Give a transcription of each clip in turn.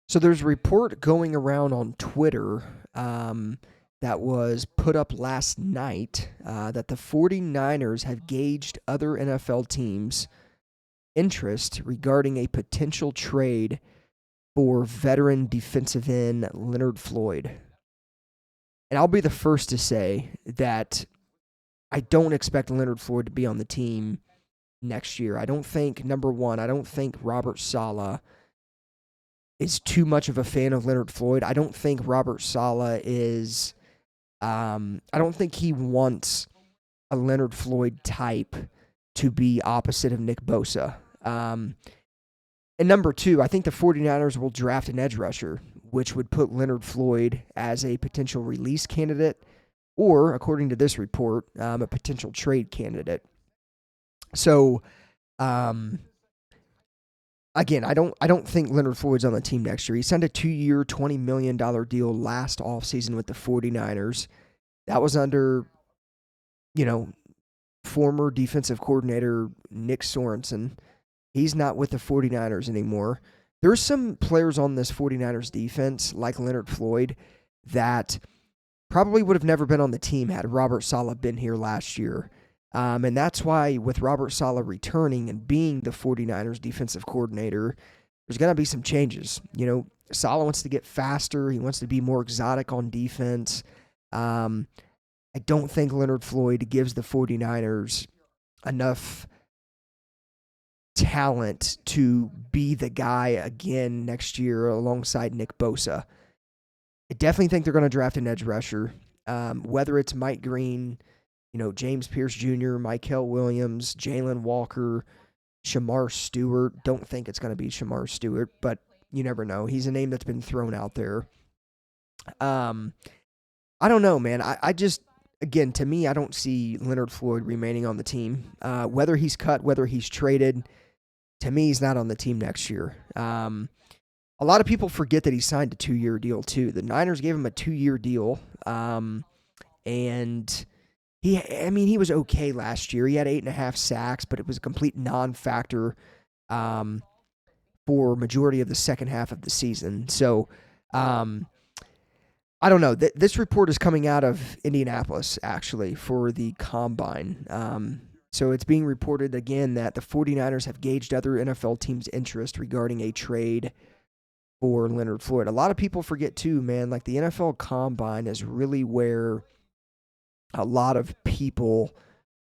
So there's a report going around on Twitter that was put up last night that the 49ers have gauged other NFL teams' interest regarding a potential trade for veteran defensive end Leonard Floyd. And I'll be the first to say that I don't expect Leonard Floyd to be on the team next year. I don't think, number one, I don't think Robert Saleh is too much of a fan of Leonard Floyd. I don't think Robert Saleh is. I don't think he wants a Leonard Floyd type to be opposite of Nick Bosa. And number two, I think the 49ers will draft an edge rusher, which would put Leonard Floyd as a potential release candidate or, according to this report, a potential trade candidate. So, again, I don't think Leonard Floyd's on the team next year. He signed a 2-year, $20 million deal last offseason with the 49ers. That was under, former defensive coordinator Nick Sorensen. He's not with the 49ers anymore. There's some players on this 49ers defense, like Leonard Floyd, that probably would have never been on the team had Robert Saleh been here last year. And that's why with Robert Saleh returning and being the 49ers defensive coordinator, there's going to be some changes. Saleh wants to get faster. He wants to be more exotic on defense. I don't think Leonard Floyd gives the 49ers enough talent to be the guy again next year alongside Nick Bosa. I definitely think they're going to draft an edge rusher, whether it's Mike Green, James Pierce Jr., Mykel Williams, Jalen Walker, Shamar Stewart. Don't think it's going to be Shamar Stewart, but you never know. He's a name that's been thrown out there. I don't know, man. I just, again, to me, I don't see Leonard Floyd remaining on the team. Whether he's cut, whether he's traded, to me, he's not on the team next year. A lot of people forget that he signed a 2-year deal, too. The Niners gave him a 2-year deal, and he was okay last year. He had 8.5 sacks, but it was a complete non-factor for majority of the second half of the season. So, I don't know. This report is coming out of Indianapolis, actually, for the Combine. So it's being reported again that the 49ers have gauged other NFL teams' interest regarding a trade for Leonard Floyd. A lot of people forget, too, man, like the NFL Combine is really where a lot of people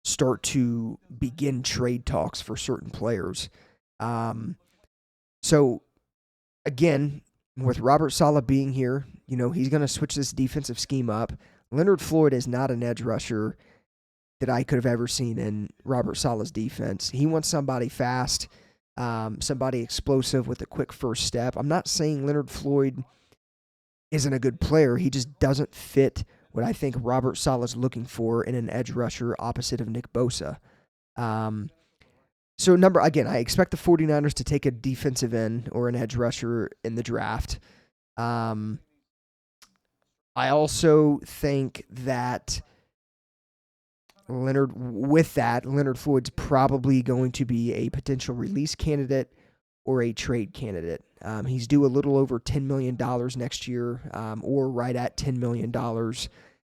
start to begin trade talks for certain players. So, again, with Robert Saleh being here, he's going to switch this defensive scheme up. Leonard Floyd is not an edge rusher that I could have ever seen in Robert Saleh's defense. He wants somebody fast, somebody explosive with a quick first step. I'm not saying Leonard Floyd isn't a good player. He just doesn't fit what I think Robert Saleh is looking for in an edge rusher opposite of Nick Bosa. So, I expect the 49ers to take a defensive end or an edge rusher in the draft. I also think that Leonard Floyd's probably going to be a potential release candidate or a trade candidate. He's due a little over $10 million next year, or right at $10 million.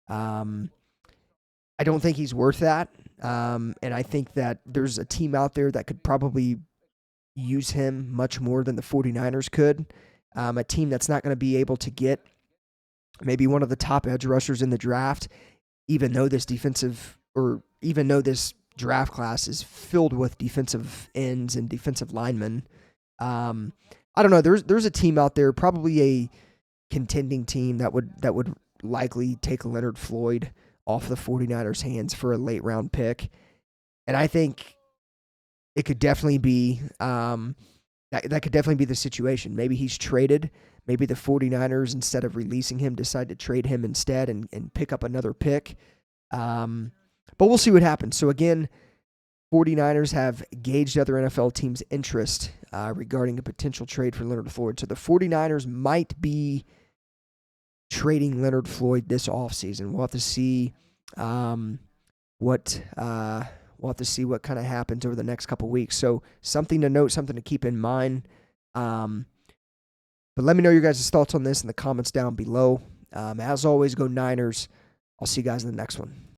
I don't think he's worth that. And I think that there's a team out there that could probably use him much more than the 49ers could. A team that's not going to be able to get maybe one of the top edge rushers in the draft, even though this draft class is filled with defensive ends and defensive linemen. I don't know. There's a team out there, probably a contending team that would likely take Leonard Floyd off the 49ers' hands for a late round pick. And I think it could definitely be that could definitely be the situation. Maybe he's traded. Maybe the 49ers, instead of releasing him, decide to trade him instead and pick up another pick. But we'll see what happens. So again, 49ers have gauged other NFL teams' interest regarding a potential trade for Leonard Floyd. So the 49ers might be trading Leonard Floyd this offseason. We'll have to see what kind of happens over the next couple weeks. So something to note, something to keep in mind. But But let me know your guys' thoughts on this in the comments down below. As always, go Niners. I'll see you guys in the next one.